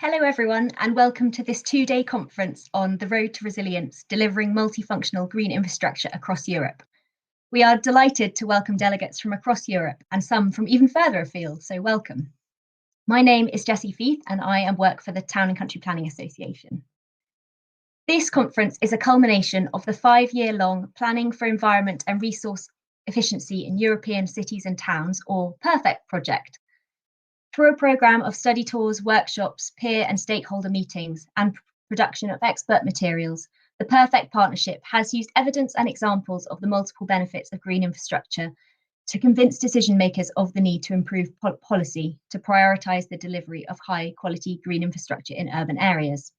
Hello everyone and welcome to this two-day conference on the road to resilience, delivering multifunctional green infrastructure across Europe. We are delighted to welcome delegates from across Europe and some from even further afield, so welcome. My name is Jessie Fieth and I work for the Town and Country Planning Association. This conference is a culmination of the 5-year-long Planning for Environment and Resource Efficiency in European Cities and Towns, or PERFECT project. Through a programme of study tours, workshops, peer and stakeholder meetings, and production of expert materials, the PERFECT Partnership has used evidence and examples of the multiple benefits of green infrastructure to convince decision makers of the need to improve policy to prioritise the delivery of high-quality green infrastructure in urban areas.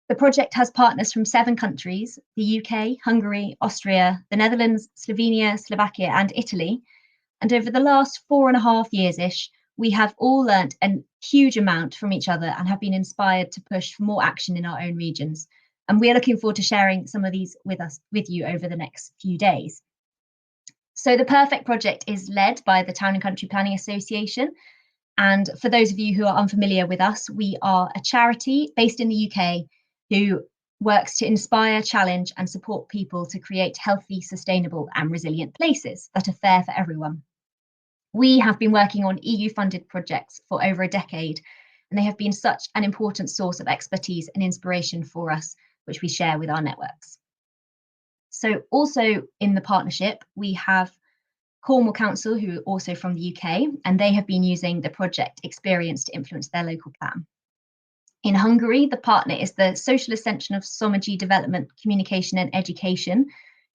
The project has partners from 7 countries: the UK, Hungary, Austria, the Netherlands, Slovenia, Slovakia, and Italy. And over the last 4.5 years-ish, we have all learnt a huge amount from each other and have been inspired to push for more action in our own regions. And we are looking forward to sharing some of these with you over the next few days. So the PERFECT project is led by the Town and Country Planning Association. And for those of you who are unfamiliar with us, we are a charity based in the UK who works to inspire, challenge, and support people to create healthy, sustainable, and resilient places that are fair for everyone. We have been working on EU-funded projects for over a decade, and they have been such an important source of expertise and inspiration for us, which we share with our networks. So also in the partnership, we have Cornwall Council, who are also from the UK, and they have been using the project experience to influence their local plan. In Hungary, the partner is the Social Extension of Somogy Development, Communication and Education,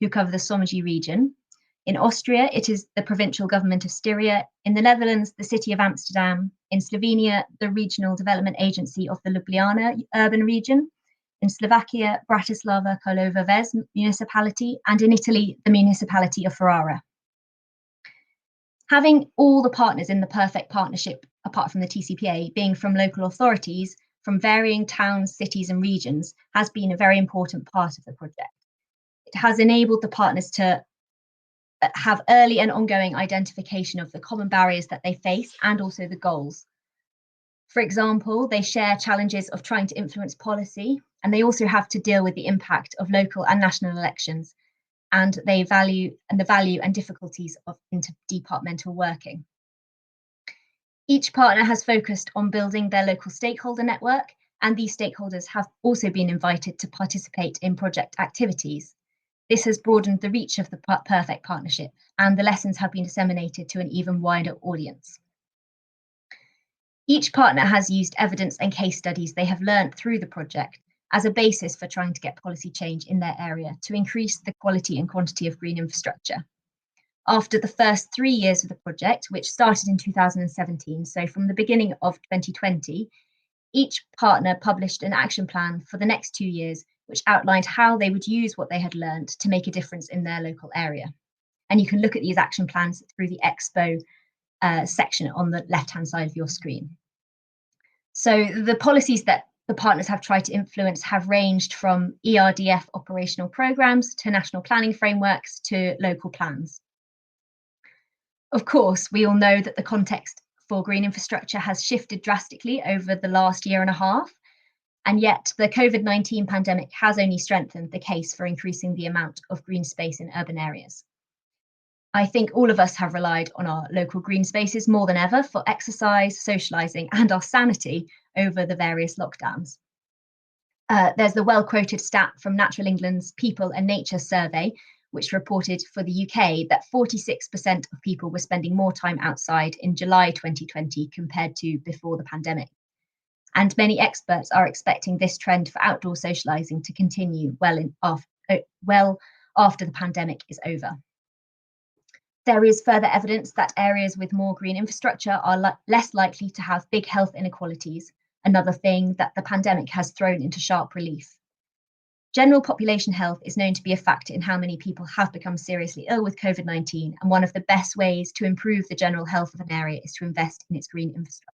who cover the Somogy region. In Austria, it is the provincial government of Styria. In the Netherlands, the city of Amsterdam. In Slovenia, the Regional Development Agency of the Ljubljana urban region. In Slovakia, Bratislava Karlova Ves municipality, and in Italy, the municipality of Ferrara. Having all the partners in the PERFECT partnership, apart from the TCPA, being from local authorities, from varying towns, cities, and regions, has been a very important part of the project. It has enabled the partners to have early and ongoing identification of the common barriers that they face and also the goals. For example, they share challenges of trying to influence policy, and they also have to deal with the impact of local and national elections, and they value the value and difficulties of interdepartmental working. Each partner has focused on building their local stakeholder network, and these stakeholders have also been invited to participate in project activities. This has broadened the reach of the PERFECT partnership, and the lessons have been disseminated to an even wider audience. Each partner has used evidence and case studies they have learned through the project as a basis for trying to get policy change in their area to increase the quality and quantity of green infrastructure. After the first 3 years of the project, which started in 2017, so from the beginning of 2020, each partner published an action plan for the next 2 years, which outlined how they would use what they had learned to make a difference in their local area. And you can look at these action plans through the Expo section on the left-hand side of your screen. So the policies that the partners have tried to influence have ranged from ERDF operational programmes to national planning frameworks to local plans. Of course, we all know that the context for green infrastructure has shifted drastically over the last 1.5 years. And yet the COVID-19 pandemic has only strengthened the case for increasing the amount of green space in urban areas. I think all of us have relied on our local green spaces more than ever for exercise, socialising, and our sanity over the various lockdowns. There's the well-quoted stat from Natural England's People and Nature survey, which reported for the UK that 46% of people were spending more time outside in July 2020 compared to before the pandemic. And many experts are expecting this trend for outdoor socialising to continue well after the pandemic is over. There is further evidence that areas with more green infrastructure are less likely to have big health inequalities, another thing that the pandemic has thrown into sharp relief. General population health is known to be a factor in how many people have become seriously ill with COVID-19, and one of the best ways to improve the general health of an area is to invest in its green infrastructure.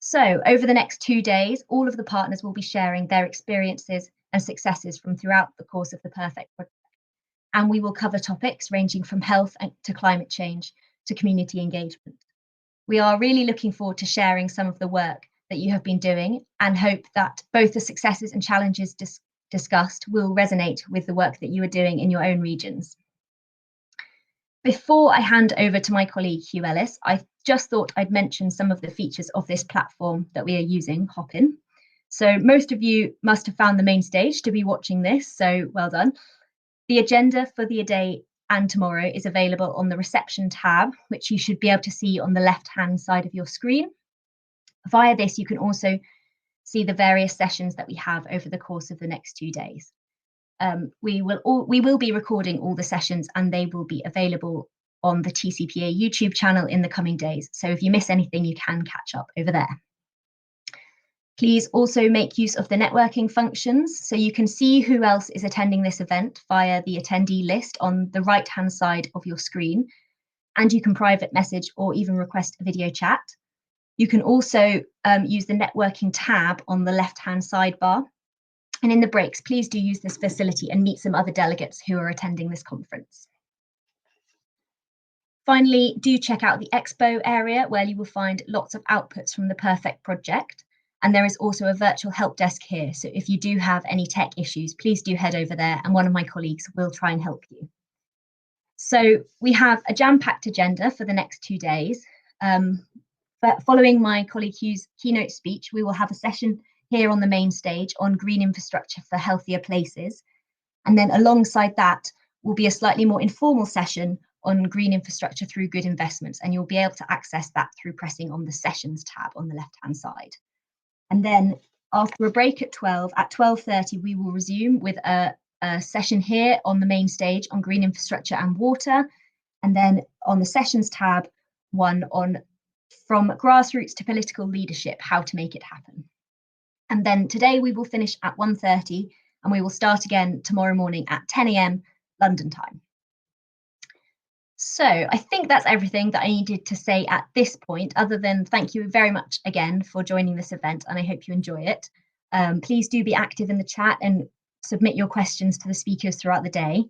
So over the next 2 days, all of the partners will be sharing their experiences and successes from throughout the course of the PERFECT project. And we will cover topics ranging from health to climate change to community engagement. We are really looking forward to sharing some of the work that you have been doing and hope that both the successes and challenges discussed will resonate with the work that you are doing in your own regions. Before I hand over to my colleague Hugh Ellis, I just thought I'd mention some of the features of this platform that we are using, Hopin. So most of you must have found the main stage to be watching this, so well done. The agenda for the day and tomorrow is available on the reception tab, which you should be able to see on the left-hand side of your screen. Via this, you can also see the various sessions that we have over the course of the next 2 days. We will be recording all the sessions and they will be available on the TCPA YouTube channel in the coming days. So if you miss anything, you can catch up over there. Please also make use of the networking functions so you can see who else is attending this event via the attendee list on the right-hand side of your screen, and you can private message or even request a video chat. You can also use the networking tab on the left-hand sidebar. And in the breaks, please do use this facility and meet some other delegates who are attending this conference. Finally, do check out the expo area where you will find lots of outputs from the Perfect project. And there is also a virtual help desk here. So if you do have any tech issues, please do head over there and one of my colleagues will try and help you. So we have a jam-packed agenda for the next 2 days. But following my colleague Hugh's keynote speech, we will have a session here on the main stage on green infrastructure for healthier places. And then alongside that will be a slightly more informal session on green infrastructure through good investments. And you'll be able to access that through pressing on the sessions tab on the left-hand side. And then after a break at 12:30, we will resume with a session here on the main stage on green infrastructure and water. And then on the sessions tab, one on from grassroots to political leadership, how to make it happen. And then today we will finish at 1:30 and we will start again tomorrow morning at 10 a.m. London time. So I think that's everything that I needed to say at this point, other than thank you very much again for joining this event and I hope you enjoy it. Please do be active in the chat and submit your questions to the speakers throughout the day.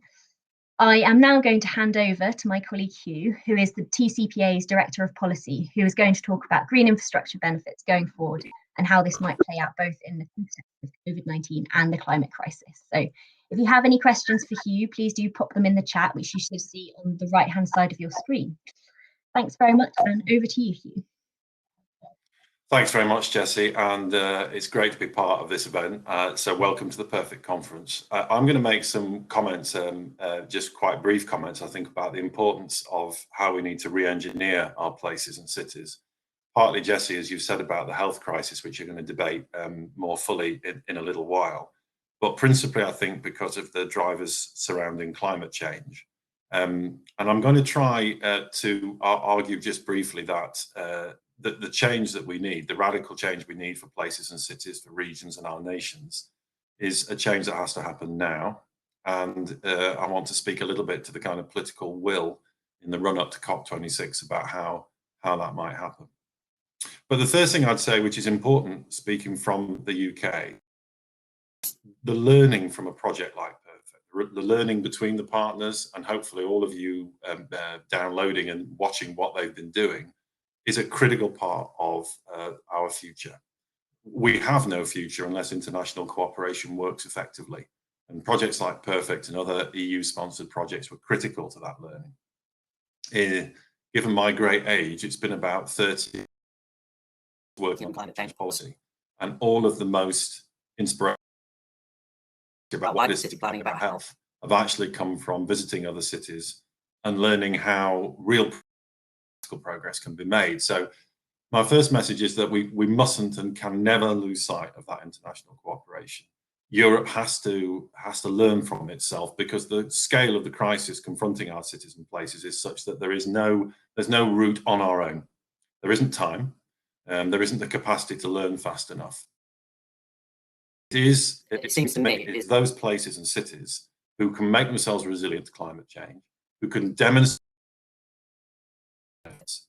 I am now going to hand over to my colleague Hugh, who is the TCPA's Director of Policy, who is going to talk about green infrastructure benefits going forward and how this might play out both in the context of COVID-19 and the climate crisis. So if you have any questions for Hugh, please do pop them in the chat, which you should see on the right-hand side of your screen. Thanks very much, and over to you, Hugh. Thanks very much, Jessie, and it's great to be part of this event. So welcome to the Perfect Conference. I'm going to make some comments, just quite brief comments, I think, about the importance of how we need to re-engineer our places and cities. Partly, Jessie, as you've said about the health crisis, which you're going to debate more fully in a little while. But principally, I think, because of the drivers surrounding climate change. And I'm going to try to argue just briefly that the change that we need, the radical change we need for places and cities, for regions and our nations, is a change that has to happen now. And I want to speak a little bit to the kind of political will in the run-up to COP26 about how that might happen. But the first thing I'd say, which is important, speaking from the UK, the learning from a project like Perfect, the learning between the partners, and hopefully all of you downloading and watching what they've been doing, is a critical part of our future. We have no future unless international cooperation works effectively. And projects like Perfect and other EU-sponsored projects were critical to that learning. Given my great age, it's been about 30 years working on climate change policy, and all of the most inspirational about wider city planning about health have actually come from visiting other cities and learning how real progress can be made. So my first message is that we mustn't and can never lose sight of that international cooperation. Europe has to learn from itself, because the scale of the crisis confronting our cities and places is such that there's no route on our own. There isn't time, there isn't the capacity to learn fast enough. It seems to me, it's those places and cities who can make themselves resilient to climate change, who can demonstrate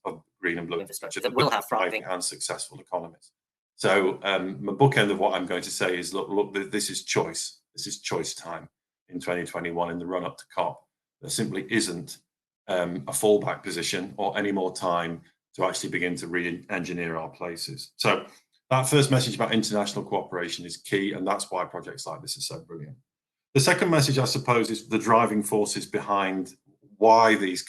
of green and blue infrastructure that will have thriving and successful economies. So my bookend of what I'm going to say is, look, this is choice. This is choice time in 2021 in the run-up to COP. There simply isn't a fallback position or any more time to actually begin to re-engineer our places. So that first message about international cooperation is key, and that's why projects like this are so brilliant. The second message, I suppose, is the driving forces behind why this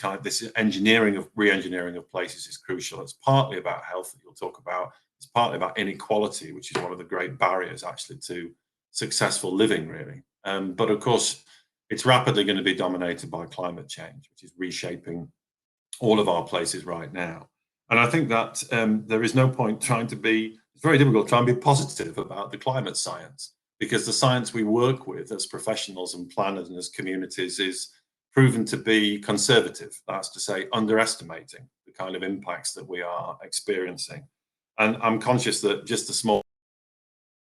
re-engineering of places is crucial. It's partly about health that you'll talk about. It's partly about inequality, which is one of the great barriers actually to successful living, really. But of course, it's rapidly going to be dominated by climate change, which is reshaping all of our places right now. And I think that there is no point trying to be, it's very difficult trying to be positive about the climate science, because the science we work with as professionals and planners and as communities is proven to be conservative. That's to say, underestimating the kind of impacts that we are experiencing. And I'm conscious that just the small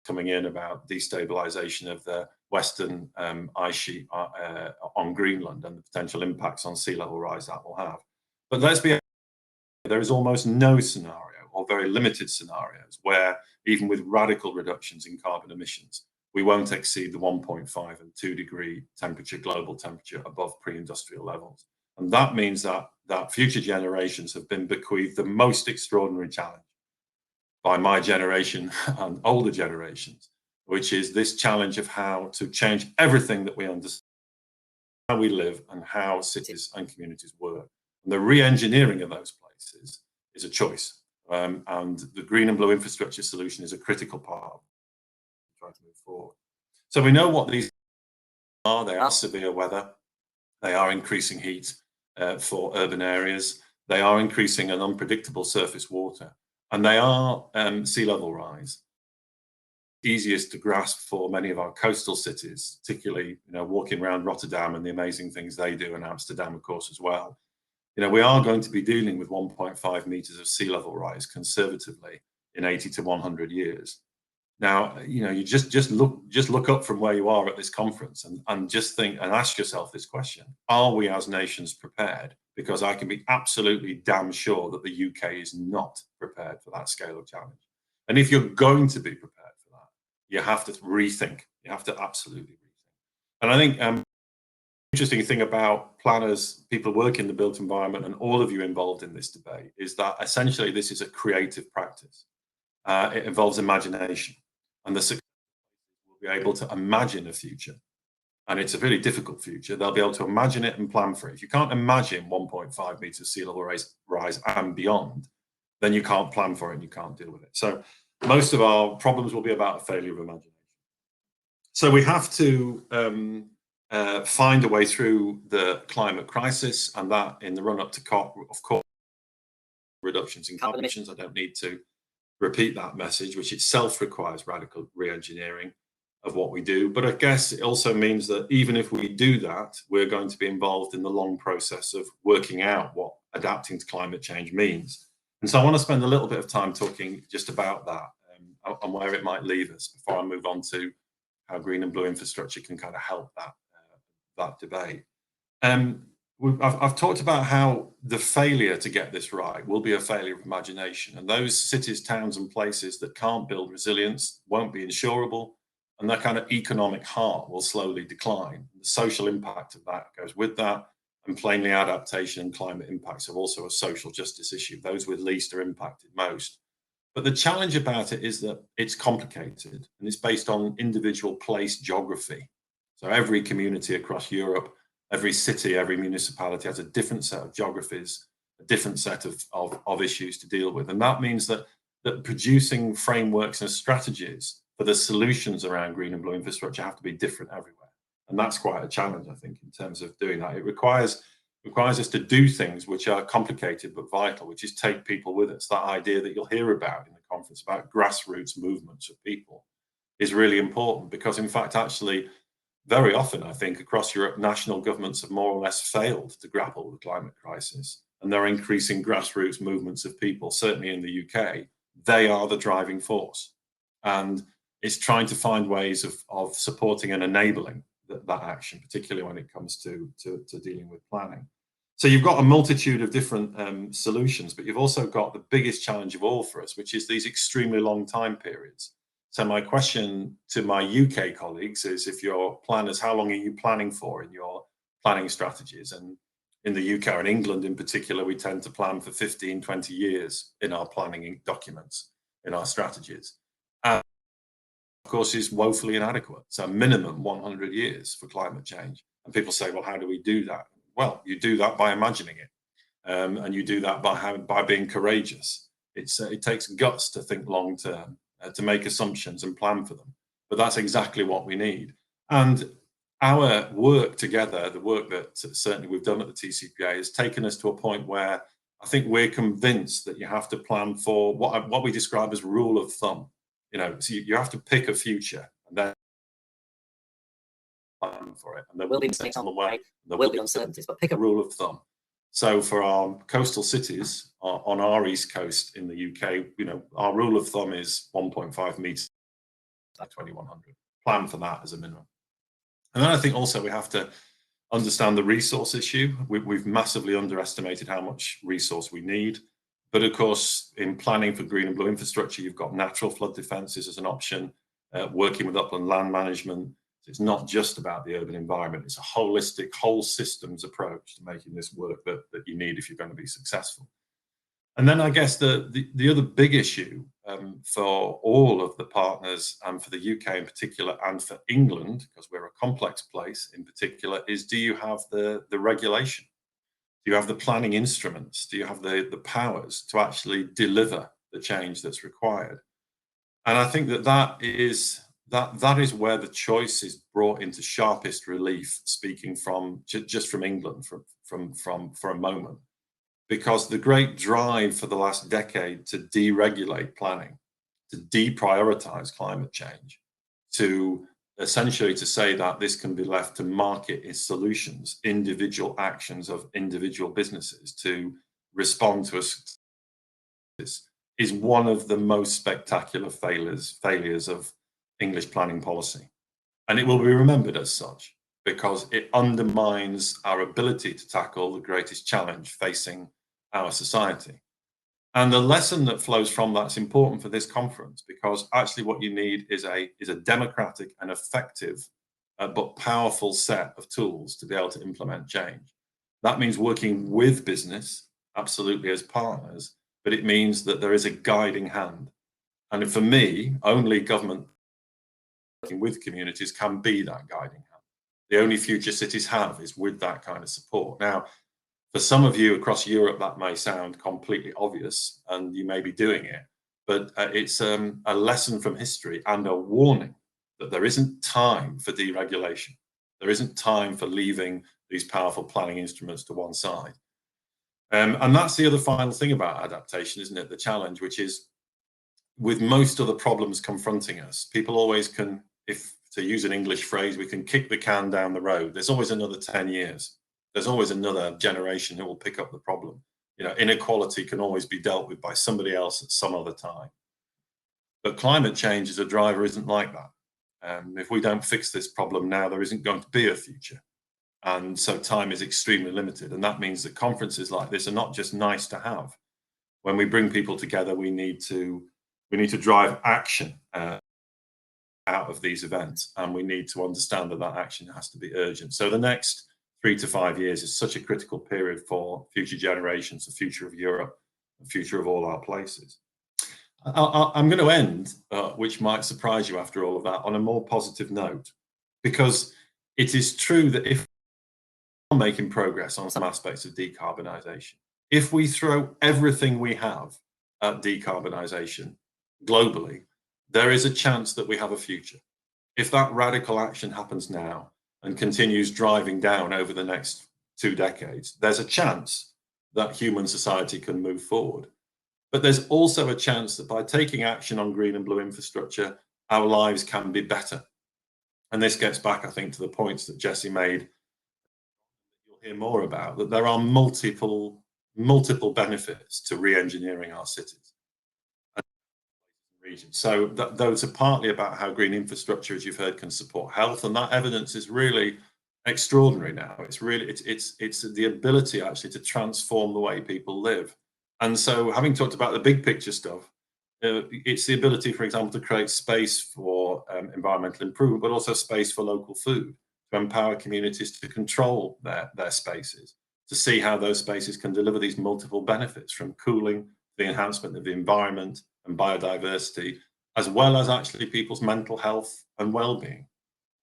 coming in about destabilization of the western ice sheet on Greenland and the potential impacts on sea level rise that will have. But let's be honest, there is almost no scenario or very limited scenarios where even with radical reductions in carbon emissions, we won't exceed the 1.5 and 2 degree temperature, global temperature above pre-industrial levels. And that means that future generations have been bequeathed the most extraordinary challenge by my generation and older generations, which is this challenge of how to change everything that we understand, how we live and how cities and communities work. And the re-engineering of those places is a choice. And the green and blue infrastructure solution is a critical part of trying to move forward. So we know what these are. They are severe weather. They are increasing heat for urban areas. They are increasing an unpredictable surface water. And they are sea level rise. Easiest to grasp for many of our coastal cities, particularly walking around Rotterdam and the amazing things they do, and Amsterdam, of course, as well. We are going to be dealing with 1.5 meters of sea level rise conservatively in 80 to 100 years. Now, you just look up from where you are at this conference and just think and ask yourself this question: are we as nations prepared? Because I can be absolutely damn sure that the UK is not prepared for that scale of challenge. And if you're going to be prepared for that, you have to rethink. You have to absolutely rethink. And I think interesting thing about planners, people work in the built environment, and all of you involved in this debate is that essentially this is a creative practice. It involves imagination, and the success will be able to imagine a future. And it's a really difficult future. They'll be able to imagine it and plan for it. If you can't imagine 1.5 meters sea level rise and beyond, then you can't plan for it and you can't deal with it. So most of our problems will be about a failure of imagination. So we have to find a way through the climate crisis, and that in the run-up to COP, of course, reductions in carbon emissions. I don't need to repeat that message, which itself requires radical re-engineering of what we do. But I guess it also means that even if we do that, we're going to be involved in the long process of working out what adapting to climate change means. And so I want to spend a little bit of time talking just about that and where it might leave us before I move on to how green and blue infrastructure can kind of help that debate. I've talked about how the failure to get this right will be a failure of imagination, and those cities, towns and places that can't build resilience won't be insurable, and their kind of economic heart will slowly decline. The social impact of that goes with that, and plainly adaptation and climate impacts are also a social justice issue. Those with least are impacted most. But the challenge about it is that it's complicated, and it's based on individual place geography. So every community across Europe, every city, every municipality has a different set of geographies, a different set of issues to deal with. And that means that producing frameworks and strategies for the solutions around green and blue infrastructure have to be different everywhere. And that's quite a challenge, I think, in terms of doing that. It requires us to do things which are complicated but vital, which is take people with us. That idea that you'll hear about in the conference about grassroots movements of people is really important, because in fact, actually, very often, I think, across Europe, national governments have more or less failed to grapple with the climate crisis. And there are increasing grassroots movements of people, certainly in the UK. They are the driving force. And it's trying to find ways of supporting and enabling that action, particularly when it comes to dealing with planning. So you've got a multitude of different solutions, but you've also got the biggest challenge of all for us, which is these extremely long time periods. So my question to my UK colleagues is, if you're planners, how long are you planning for in your planning strategies? And in the UK or in England in particular, we tend to plan for 15, 20 years in our planning documents, in our strategies. And of course, is woefully inadequate. So minimum 100 years for climate change. And people say, well, how do we do that? Well, you do that by imagining it. And you do that by being courageous. It takes guts to think long term, to make assumptions and plan for them. But that's exactly what we need. And our work together, the work that certainly we've done at the TCPA, has taken us to a point where I think we're convinced that you have to plan for what we describe as rule of thumb. So you have to pick a future and then plan for it. And there will be mistakes on the way. There will be uncertainties, but pick a rule of thumb. So for our coastal cities on our east coast in the UK, our rule of thumb is 1.5 meters by 2100. Plan for that as a minimum. And then I think also we have to understand the resource issue. We've massively underestimated how much resource we need. But of course, in planning for green and blue infrastructure, you've got natural flood defences as an option, working with upland land management. It's not just about the urban environment. It's a holistic, whole systems approach to making this work that you need if you're going to be successful. And then I guess the other big issue for all of the partners and for the UK in particular and for England, because we're a complex place in particular, is do you have the regulation? Do you have the planning instruments? Do you have the powers to actually deliver the change that's required? And I think that is where the choice is brought into sharpest relief, speaking from just from England for a moment, because the great drive for the last decade to deregulate planning, to deprioritize climate change, to essentially to say that this can be left to market solutions, individual actions of individual businesses to respond to us, is one of the most spectacular failures of English planning policy. And it will be remembered as such because it undermines our ability to tackle the greatest challenge facing our society. And the lesson that flows from that's important for this conference, because actually what you need is a democratic and effective but powerful set of tools to be able to implement change. That means working with business, absolutely as partners, but it means that there is a guiding hand. And for me, only government working with communities can be that guiding hand. The only future cities have is with that kind of support. Now, for some of you across Europe, that may sound completely obvious, and you may be doing it, but it's a lesson from history and a warning that there isn't time for deregulation. There isn't time for leaving these powerful planning instruments to one side. And that's the other final thing about adaptation, isn't it? The challenge, which is with most of the problems confronting us, people always can, if to use an English phrase, we can kick the can down the road. There's always another 10 years. There's always another generation who will pick up the problem. Inequality can always be dealt with by somebody else at some other time. But climate change as a driver isn't like that. If we don't fix this problem now, there isn't going to be a future. And so time is extremely limited. And that means that conferences like this are not just nice to have. When we bring people together, we need to drive action out of these events. And we need to understand that action has to be urgent. So the next 3 to 5 years is such a critical period for future generations, the future of Europe, the future of all our places. I'm going to end, which might surprise you after all of that, on a more positive note, because it is true that if we're making progress on some aspects of decarbonisation, if we throw everything we have at decarbonisation globally, there is a chance that we have a future. If that radical action happens now and continues driving down over the next 2 decades, there's a chance that human society can move forward. But there's also a chance that by taking action on green and blue infrastructure, our lives can be better. And this gets back, I think, to the points that Jessie made. You'll hear more about that there are multiple benefits to re-engineering our cities. So those are partly about how green infrastructure, as you've heard, can support health, and that evidence is really extraordinary now. It's the ability actually to transform the way people live. And so, having talked about the big picture stuff, it's the ability, for example, to create space for environmental improvement, but also space for local food, to empower communities to control their spaces, to see how those spaces can deliver these multiple benefits, from cooling, the enhancement of the environment and biodiversity, as well as actually people's mental health and well-being.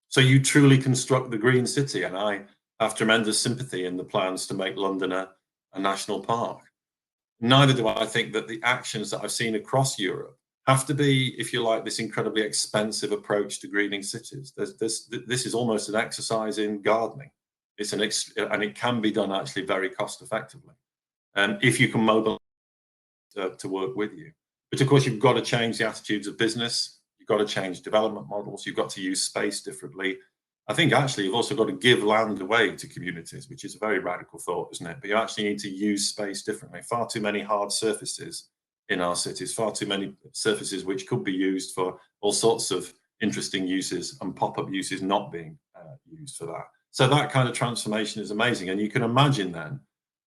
So you truly construct the green city, and I have tremendous sympathy in the plans to make London a national park. Neither do I think that the actions that I've seen across Europe have to be, if you like, this incredibly expensive approach to greening cities. This is almost an exercise in gardening. And it can be done actually very cost effectively, if you can mobilize to work with you. But of course, you've got to change the attitudes of business. You've got to change development models. You've got to use space differently. I think actually you've also got to give land away to communities, which is a very radical thought, isn't it? But you actually need to use space differently. Far too many hard surfaces in our cities, far too many surfaces which could be used for all sorts of interesting uses, and pop-up uses not being used for that. So that kind of transformation is amazing. And you can imagine then,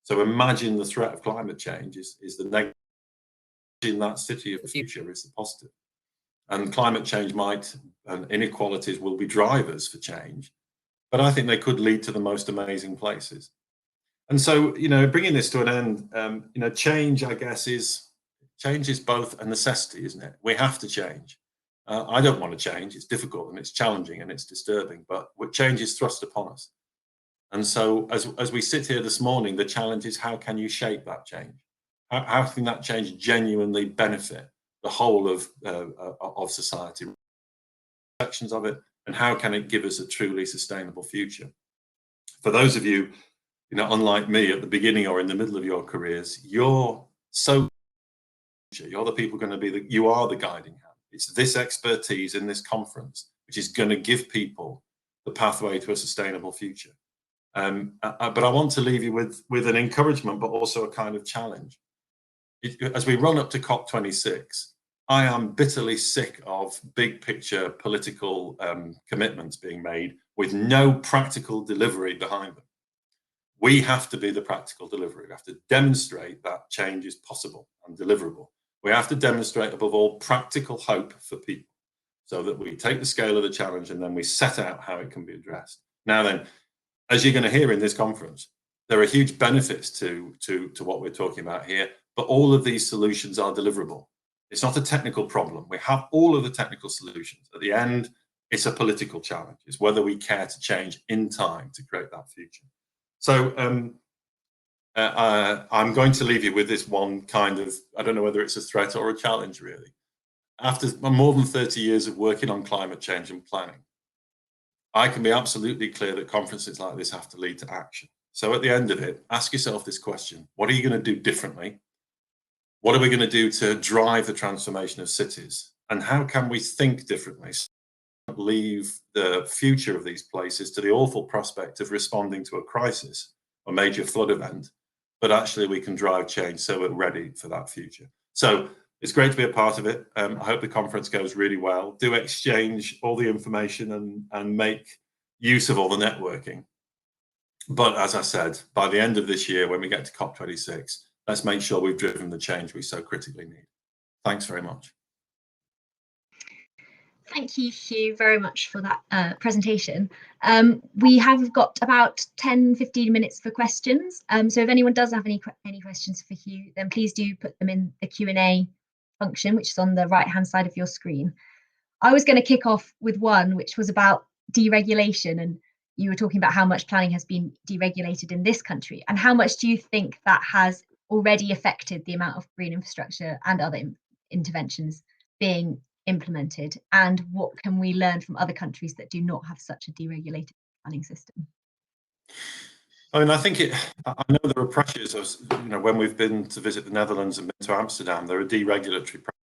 so imagine the threat of climate change is the negative. In that city of the future is the positive. And climate change and inequalities will be drivers for change, but I think they could lead to the most amazing places. And so, bringing this to an end, change, I guess, is both a necessity, isn't it? We have to change. I don't want to change. It's difficult and it's challenging and it's disturbing, but change is thrust upon us. And so as we sit here this morning, the challenge is, how can you shape that change? How can that change genuinely benefit the whole of society, sections of it, and how can it give us a truly sustainable future? For those of you, unlike me, at the beginning or in the middle of your careers, you're the people going to be you are the guiding hand. It's this expertise in this conference which is going to give people the pathway to a sustainable future. But I want to leave you with an encouragement, but also a kind of challenge. As we run up to COP26, I am bitterly sick of big picture political commitments being made with no practical delivery behind them. We have to be the practical delivery. We have to demonstrate that change is possible and deliverable. We have to demonstrate, above all, practical hope for people, so that we take the scale of the challenge and then we set out how it can be addressed. Now then, as you're going to hear in this conference, there are huge benefits to what we're talking about here, but all of these solutions are deliverable. It's not a technical problem. We have all of the technical solutions. At the end, it's a political challenge. It's whether we care to change in time to create that future. So I'm going to leave you with this one kind of, I don't know whether it's a threat or a challenge, really. After more than 30 years of working on climate change and planning, I can be absolutely clear that conferences like this have to lead to action. So at the end of it, ask yourself this question: what are you going to do differently? What are we going to do to drive the transformation of cities? And how can we think differently? Leave the future of these places to the awful prospect of responding to a crisis, a major flood event, but actually we can drive change so we're ready for that future. So it's great to be a part of it. I hope the conference goes really well. Do exchange all the information and make use of all the networking. But as I said, by the end of this year, when we get to COP26, let's make sure we've driven the change we so critically need. Thanks very much. Thank you, Hugh, very much for that presentation. We have got about 10-15 minutes for questions. So if anyone does have any questions for Hugh, then please do put them in the Q&A function, which is on the right-hand side of your screen. I was going to kick off with one, which was about deregulation. And you were talking about how much planning has been deregulated in this country. And how much do you think that has already affected the amount of green infrastructure and other interventions being implemented, and what can we learn from other countries that do not have such a deregulated planning system? I mean, I know there are pressures, as when we've been to visit the Netherlands and been to Amsterdam, there are deregulatory pressures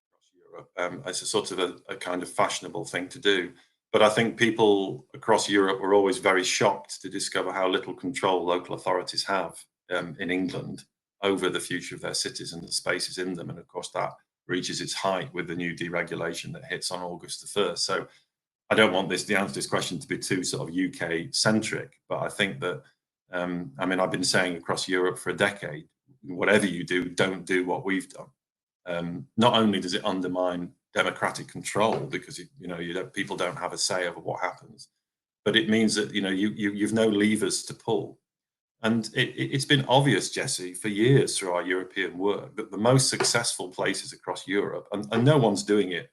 across Europe. It's a sort of a kind of fashionable thing to do. But I think people across Europe were always very shocked to discover how little control local authorities have in England over the future of their cities and the spaces in them. And of course, that reaches its height with the new deregulation that hits on August the 1st. So I don't want the answer to this question to be too sort of UK centric, but I think that, I've been saying across Europe for a decade, whatever you do, don't do what we've done. Not only does it undermine democratic control because people don't have a say over what happens, but it means that you've no levers to pull. And it's been obvious, Jessie, for years through our European work that the most successful places across Europe, and no one's doing it,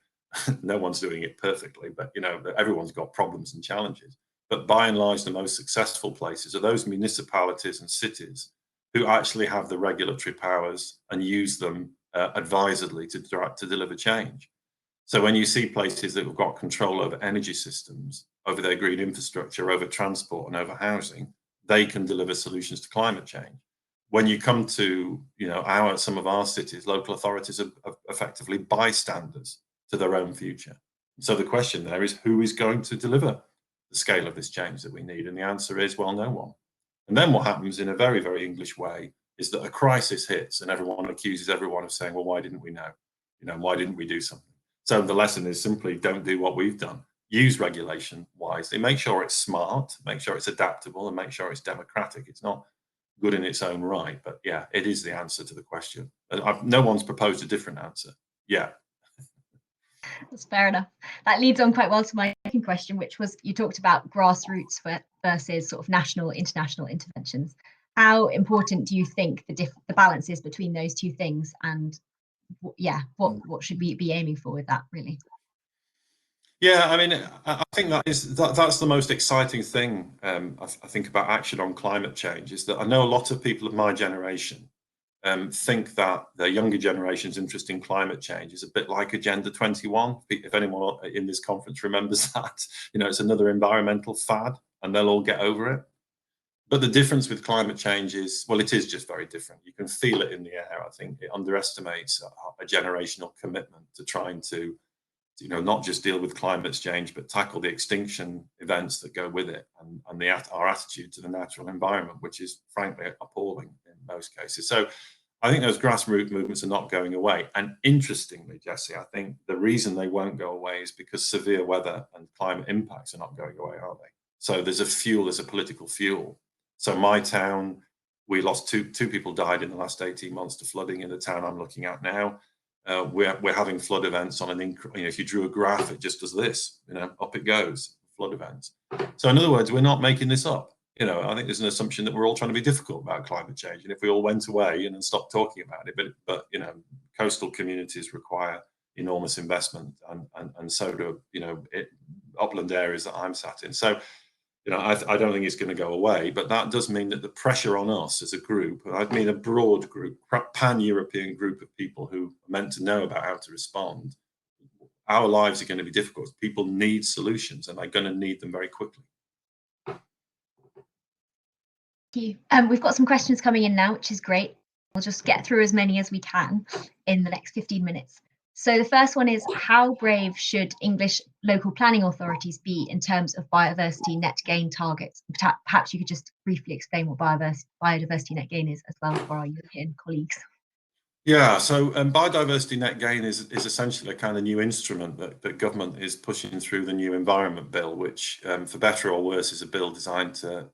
no one's doing it perfectly, but everyone's got problems and challenges. But by and large, the most successful places are those municipalities and cities who actually have the regulatory powers and use them advisedly to deliver change. So when you see places that have got control over energy systems, over their green infrastructure, over transport and over housing, they can deliver solutions to climate change. When you come to some of our cities, local authorities are effectively bystanders to their own future. So the question there is, who is going to deliver the scale of this change that we need? And the answer is, well, no one. And then what happens in a very, very English way is that a crisis hits and everyone accuses everyone of saying, well, why didn't we know? Why didn't we do something? So the lesson is simply don't do what we've done. Use regulation wisely, make sure it's smart, make sure it's adaptable, and make sure it's democratic. It's not good in its own right, but yeah, it is the answer to the question. No one's proposed a different answer yet. That's fair enough. That leads on quite well to my second question, which was, you talked about grassroots versus sort of national, international interventions. How important do you think the balance is between those two things? And what should we be aiming for with that, really? Yeah, I mean, I think that's the most exciting thing. I think about action on climate change is that I know a lot of people of my generation think that the younger generation's interest in climate change is a bit like Agenda 21. If anyone in this conference remembers that, it's another environmental fad, and they'll all get over it. But the difference with climate change is, well, it is just very different. You can feel it in the air. I think it underestimates a generational commitment to trying to not just deal with climate change, but tackle the extinction events that go with it, and our attitude to the natural environment, which is frankly appalling in most cases. So I think those grassroots movements are not going away. And interestingly, Jessie, I think the reason they won't go away is because severe weather and climate impacts are not going away, are they? So there's a political fuel. So my town, we lost two people died in the last 18 months to flooding in the town I'm looking at now. We're having flood events on if you drew a graph, it just does this, up it goes, flood events. So in other words, we're not making this up. I think there's an assumption that we're all trying to be difficult about climate change. And if we all went away and then stopped talking about it, but coastal communities require enormous investment, and so do, upland areas that I'm sat in. So, I don't think it's going to go away, but that does mean that the pressure on us as a group, I mean a broad group, pan-European group of people who are meant to know about how to respond, our lives are going to be difficult. People need solutions, and they're going to need them very quickly. Thank you. We've got some questions coming in now, which is great. We'll just get through as many as we can in the next 15 minutes. So the first one is, how brave should English local planning authorities be in terms of biodiversity net gain targets? Perhaps you could just briefly explain what biodiversity net gain is as well for our European colleagues. Yeah, so biodiversity net gain is essentially a kind of new instrument that government is pushing through the new environment bill, which for better or worse is a bill designed to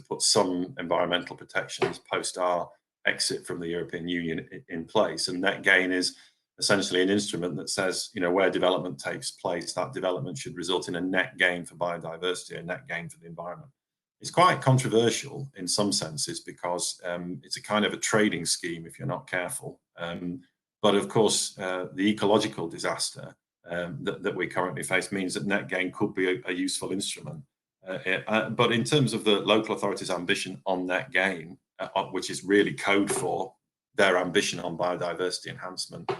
put some environmental protections post our exit from the European Union in place. And net gain is essentially an instrument that says, where development takes place, that development should result in a net gain for biodiversity, a net gain for the environment. It's quite controversial in some senses because it's a kind of a trading scheme if you're not careful. But of course, the ecological disaster that we currently face means that net gain could be a useful instrument. But in terms of the local authorities' ambition on net gain, which is really code for their ambition on biodiversity enhancement,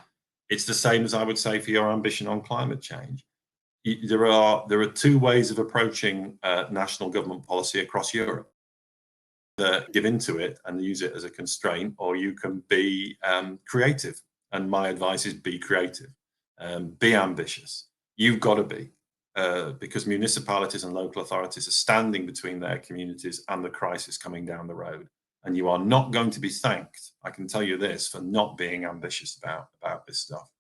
it's the same as I would say for your ambition on climate change. There are two ways of approaching national government policy across Europe. Give into it and use it as a constraint, or you can be creative. And my advice is be creative, be ambitious. You've got to be, because municipalities and local authorities are standing between their communities and the crisis coming down the road. And you are not going to be thanked, I can tell you this, for not being ambitious about this stuff.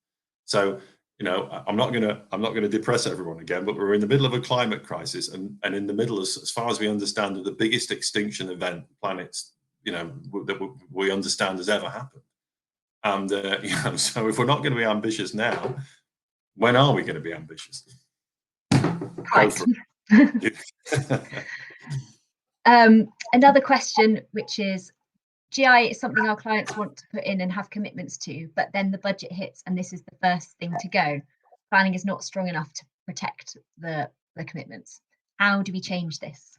So, I'm not going to depress everyone again, but we're in the middle of a climate crisis, and in the middle, as far as we understand, of the biggest extinction event planets, that we understand has ever happened. And so if we're not going to be ambitious now, when are we going to be ambitious? Another question, which is, GI is something our clients want to put in and have commitments to, but then the budget hits and this is the first thing to go. Planning is not strong enough to protect the commitments. How do we change this?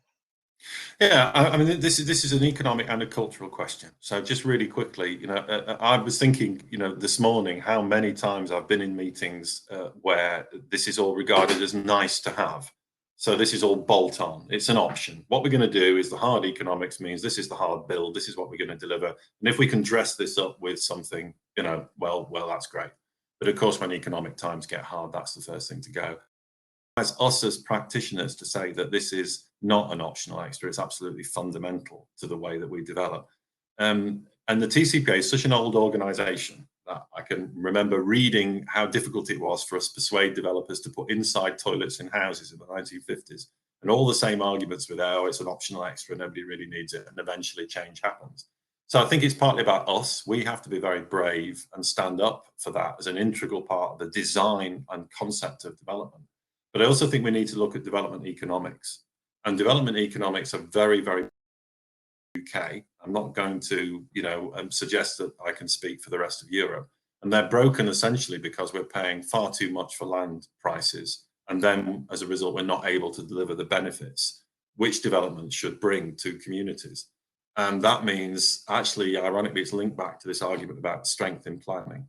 Yeah, I mean, this is an economic and a cultural question. So just really quickly, I was thinking, this morning, how many times I've been in meetings where this is all regarded as nice to have. So this is all bolt on. It's an option. What we're going to do is the hard economics means this is the hard build. This is what we're going to deliver. And if we can dress this up with something, well, that's great. But of course, when economic times get hard, that's the first thing to go. As us as practitioners to say that this is not an optional extra, it's absolutely fundamental to the way that we develop. And the TCPA is such an old organization that I can remember reading how difficult it was for us to persuade developers to put inside toilets in houses in the 1950s. And all the same arguments with, oh, it's an optional extra, nobody really needs it. And eventually change happens. So I think it's partly about us. We have to be very brave and stand up for that as an integral part of the design and concept of development. But I also think we need to look at development economics. And development economics are very, very UK. I'm not going to, suggest that I can speak for the rest of Europe. And they're broken essentially because we're paying far too much for land prices. And then as a result, we're not able to deliver the benefits which development should bring to communities. And that means, actually, ironically, it's linked back to this argument about strength in planning.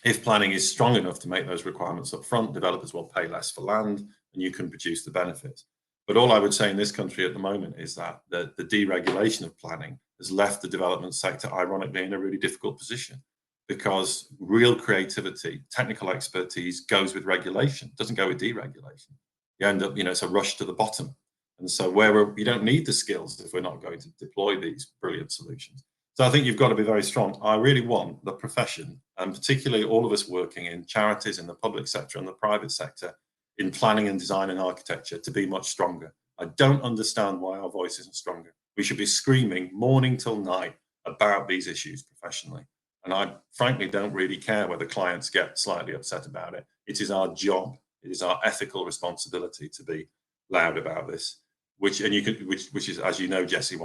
If planning is strong enough to make those requirements up front, developers will pay less for land and you can produce the benefits. But all I would say in this country at the moment is that the deregulation of planning has left the development sector, ironically, in a really difficult position because real creativity, technical expertise goes with regulation, doesn't go with deregulation. You end up, it's a rush to the bottom. And so we don't need the skills if we're not going to deploy these brilliant solutions. So I think you've got to be very strong. I really want the profession, and particularly all of us working in charities, in the public sector and the private sector, in planning and design and architecture, to be much stronger. I don't understand why our voice isn't stronger. We should be screaming morning till night about these issues professionally. And I frankly don't really care whether clients get slightly upset about it. It is our job. It is our ethical responsibility to be loud about this, which is, as you know, Jessie,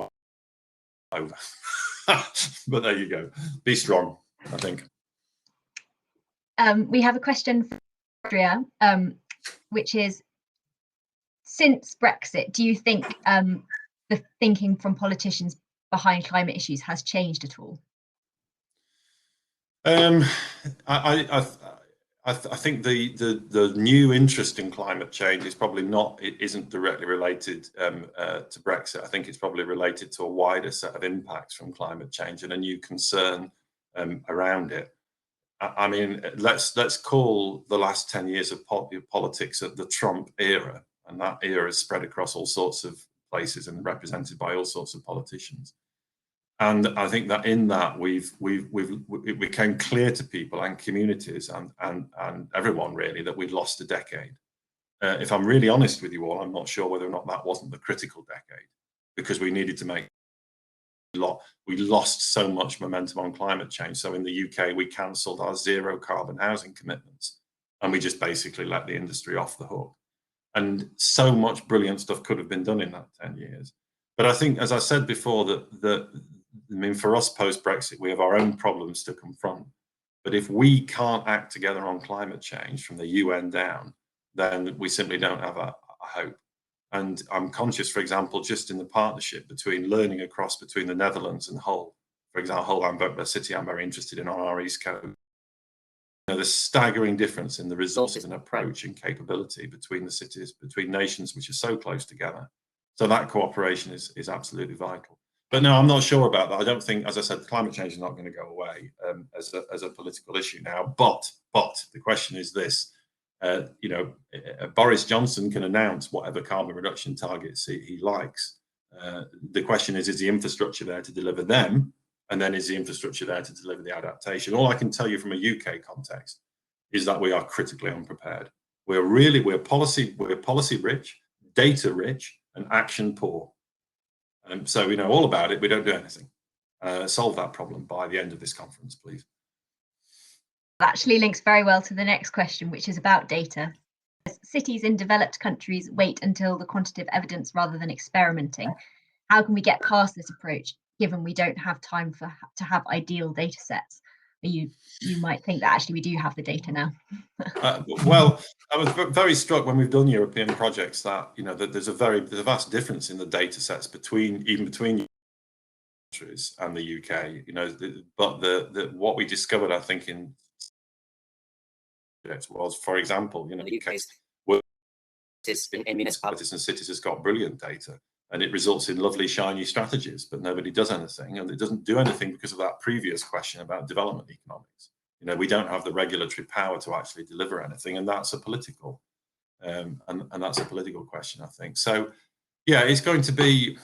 over. But there you go. Be strong, I think. We have a question from Andrea, which is, since Brexit, do you think the thinking from politicians behind climate issues has changed at all? I think the new interest in climate change is probably isn't directly related to Brexit. I think it's probably related to a wider set of impacts from climate change and a new concern around it. I mean, let's call the last 10 years of politics the Trump era, and that era is spread across all sorts of places and represented by all sorts of politicians. And I think that in that it became clear to people and communities and everyone really that we'd lost a decade. If I'm really honest with you all, I'm not sure whether or not that wasn't the critical decade, because we needed to make we lost so much momentum on climate change. So in the UK, we cancelled our zero carbon housing commitments, and we just basically let the industry off the hook. And so much brilliant stuff could have been done in that 10 years. But I think, as I said before, for us post-Brexit, we have our own problems to confront. But if we can't act together on climate change from the UN down, then we simply don't have a hope. And I'm conscious, for example, just in the partnership learning across between the Netherlands and Hull. For example, Hull, a city I'm very interested in on our East Coast. The staggering difference in the resources and approach and capability between the cities, between nations which are so close together. So that cooperation is absolutely vital. But no, I'm not sure about that. I don't think, as I said, climate change is not going to go away as a political issue now. But the question is this: Boris Johnson can announce whatever carbon reduction targets he likes. The question is the infrastructure there to deliver them? And then is the infrastructure there to deliver the adaptation? All I can tell you from a UK context is that we are critically unprepared. We're policy rich, data rich, and action poor. So we know all about it, we don't do anything. Solve that problem by the end of this conference, please. That actually links very well to the next question, which is about data. Cities in developed countries wait until the quantitative evidence rather than experimenting. how can we get past this approach, given we don't have time to have ideal data sets? You might think that actually we do have the data now. Well, I was very struck when we've done European projects that, you know, that there's a vast difference in the data sets between countries and the UK, you know, but what we discovered, I think, in was, for example, you know, the UK's in municipalities and cities has got brilliant data, and it results in lovely shiny strategies, but nobody does anything, and it doesn't do anything because of that previous question about development economics. You know, we don't have the regulatory power to actually deliver anything, and that's a political and that's a political question, I think. So yeah, it's going to be,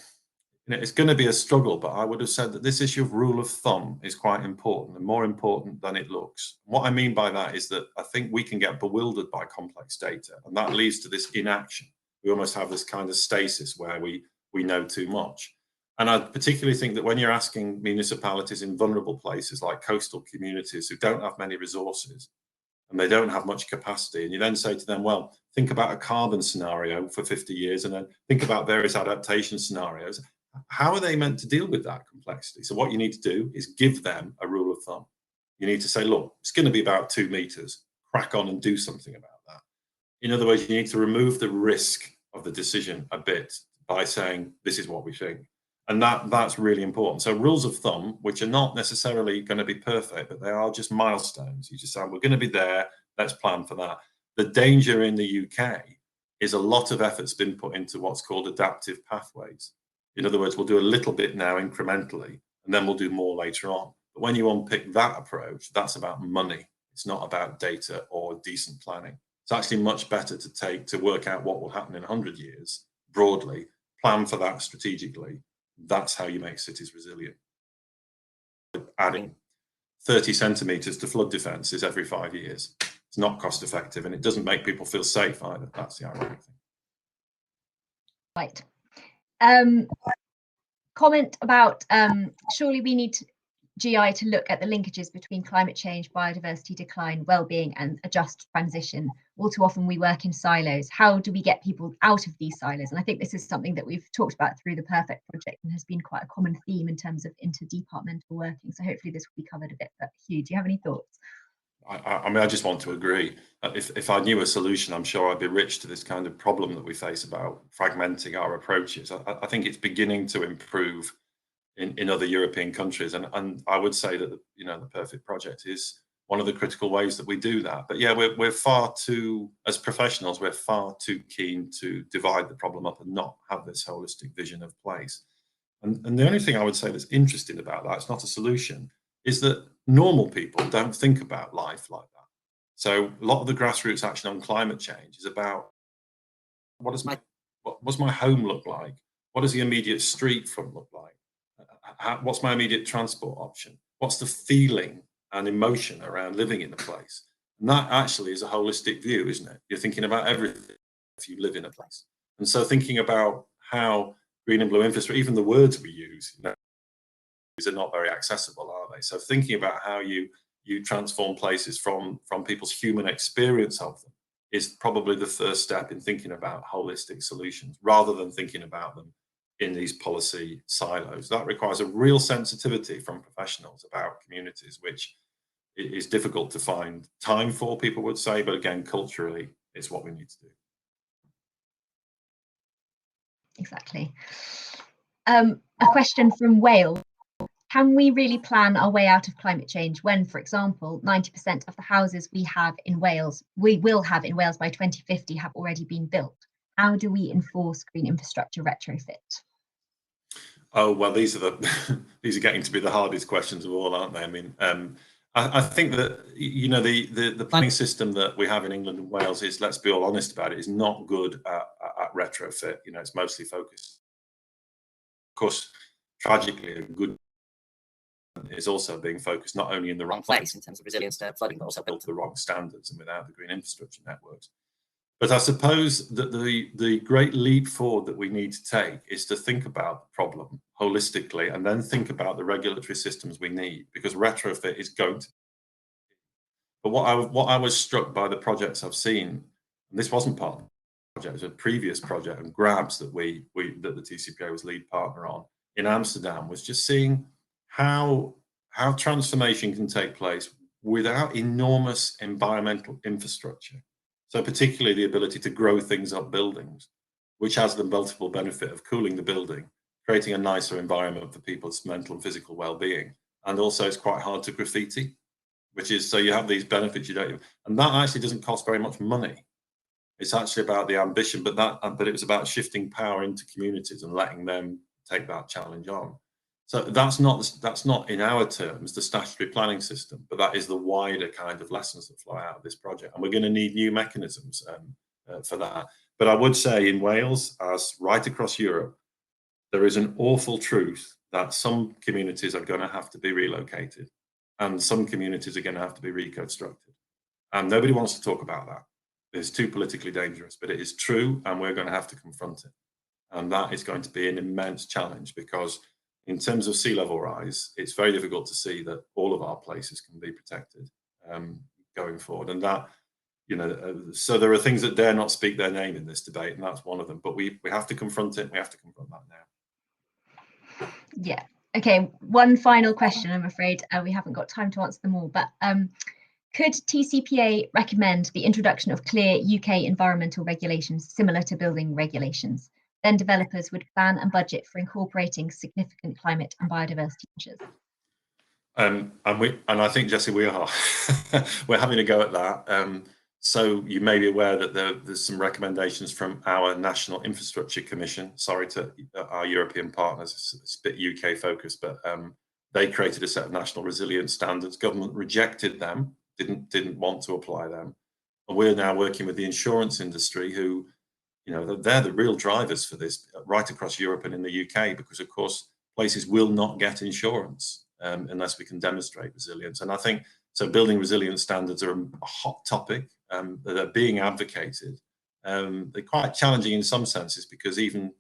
you know, it's going to be a struggle, but I would have said that this issue of rule of thumb is quite important, and more important than it looks. What I mean by that is that I think we can get bewildered by complex data, and that leads to this inaction. We almost have this kind of stasis where we know too much. And I particularly think that when you're asking municipalities in vulnerable places like coastal communities who don't have many resources and they don't have much capacity, and you then say to them, well, think about a carbon scenario for 50 years and then think about various adaptation scenarios. How are they meant to deal with that complexity? So what you need to do is give them a rule of thumb. You need to say, look, it's going to be about 2 meters. Crack on and do something about that. In other words, you need to remove the risk of the decision a bit by saying, this is what we think. And that's really important. So rules of thumb, which are not necessarily going to be perfect, but they are just milestones. You just say, we're going to be there. Let's plan for that. The danger in the UK is a lot of effort's been put into what's called adaptive pathways. In other words, we'll do a little bit now incrementally, and then we'll do more later on. But when you unpick that approach, that's about money. It's not about data or decent planning. It's actually much better to work out what will happen in 100 years broadly, plan for that strategically. That's how you make cities resilient. Adding 30 centimeters to flood defences every 5 years. It's not cost effective, and it doesn't make people feel safe either. That's the ironic thing. Right. Comment about surely we need GI to look at the linkages between climate change, biodiversity decline, well-being, and a just transition. All too often we work in silos. How do we get people out of these silos? And I think this is something that we've talked about through the Perfect Project and has been quite a common theme in terms of interdepartmental working. So hopefully this will be covered a bit. But Hugh, do you have any thoughts? I mean, I just want to agree. If I knew a solution, I'm sure I'd be rich to this kind of problem that we face about fragmenting our approaches. I think it's beginning to improve in other European countries, and I would say that the Perfect Project is one of the critical ways that we do that. But yeah, we're far too, as professionals, we're far too keen to divide the problem up and not have this holistic vision of place. And the only thing I would say that's interesting about that, it's not a solution, is that normal people don't think about life like that. So a lot of the grassroots action on climate change is about what's my home look like? What does the immediate street front look like? What's my immediate transport option? What's the feeling and emotion around living in a place? And that actually is a holistic view, isn't it? You're thinking about everything if you live in a place. And so thinking about how green and blue infrastructure, even the words we use, are not very accessible, are they? So thinking about how you transform places from people's human experience of them is probably the first step in thinking about holistic solutions, rather than thinking about them in these policy silos. That requires a real sensitivity from professionals about communities, which is difficult to find time for, people would say, but again, culturally, it's what we need to do. Exactly. A question from Wales. Can we really plan our way out of climate change when, for example, 90% of the houses we will have in Wales by 2050 have already been built? How do we enforce green infrastructure retrofit? Oh, well, these are getting to be the hardest questions of all, aren't they? I mean, I think that, the planning system that we have in England and Wales is, let's be all honest about it, is not good at retrofit. It's mostly focused. Of course, tragically, a good is also being focused not only in the wrong place in terms of resilience to flooding, but also built to the wrong standards and without the green infrastructure networks. But I suppose that the great leap forward that we need to take is to think about the problem holistically and then think about the regulatory systems we need, because retrofit is going to. But what I was struck by the projects I've seen, and this wasn't part of project, a previous project and grabs that that the TCPA was lead partner on in Amsterdam, was just seeing how transformation can take place without enormous environmental infrastructure. So particularly the ability to grow things up buildings, which has the multiple benefit of cooling the building, creating a nicer environment for people's mental and physical well-being. And also it's quite hard to graffiti, which is, so you have these benefits and that actually doesn't cost very much money. It's actually about the ambition, but it was about shifting power into communities and letting them take that challenge on. So that's not in our terms the statutory planning system, but that is the wider kind of lessons that flow out of this project. And we're going to need new mechanisms for that. But I would say in Wales, as right across Europe, there is an awful truth that some communities are going to have to be relocated and some communities are going to have to be reconstructed. And nobody wants to talk about that. It's too politically dangerous, but it is true, and we're going to have to confront it. And that is going to be an immense challenge, because in terms of sea level rise, it's very difficult to see that all of our places can be protected going forward. And that, so there are things that dare not speak their name in this debate, and that's one of them. But we have to confront it. We have to confront that now. Yeah. Okay. One final question. I'm afraid we haven't got time to answer them all, but could TCPA recommend the introduction of clear UK environmental regulations similar to building regulations? Then developers would plan and budget for incorporating significant climate and biodiversity measures. And I think, Jessie, we are. We're having a go at that. So you may be aware that there's some recommendations from our National Infrastructure Commission. Sorry to our European partners, it's a bit UK focused, but they created a set of national resilience standards. Government rejected them, didn't want to apply them. And we're now working with the insurance industry, who, they're the real drivers for this right across Europe and in the UK, because of course places will not get insurance unless we can demonstrate resilience. And I think so. Building resilience standards are a hot topic that are being advocated. They're quite challenging in some senses, because even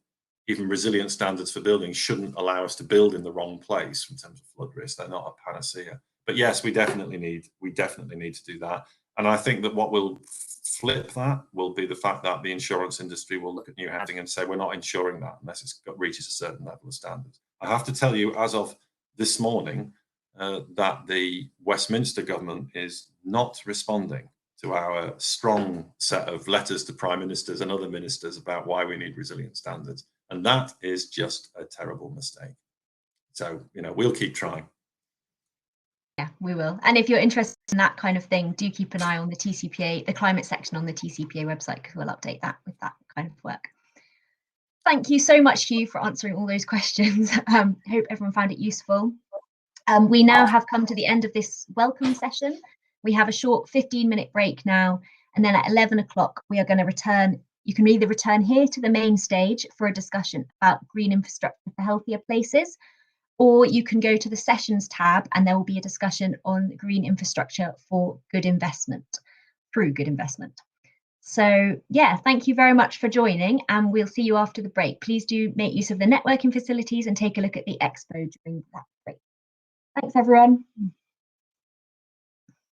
resilient standards for buildings shouldn't allow us to build in the wrong place in terms of flood risk. They're not a panacea. But yes, we definitely need to do that. And I think that what will flip that will be the fact that the insurance industry will look at new housing and say, we're not insuring that unless it reaches a certain level of standards. I have to tell you, as of this morning, that the Westminster government is not responding to our strong set of letters to prime ministers and other ministers about why we need resilient standards. And that is just a terrible mistake. So, we'll keep trying. Yeah, we will. And if you're interested in that kind of thing, do keep an eye on the TCPA, the climate section on the TCPA website, because we'll update that with that kind of work. Thank you so much, Hugh, for answering all those questions. Hope everyone found it useful. We now have come to the end of this welcome session. We have a short 15-minute break now, and then at 11 o'clock, we are going to return. You can either return here to the main stage for a discussion about green infrastructure for healthier places, or you can go to the sessions tab and there will be a discussion on green infrastructure for good investment, through good investment. So yeah, thank you very much for joining, and we'll see you after the break. Please do make use of the networking facilities and take a look at the expo during that break. Thanks, everyone.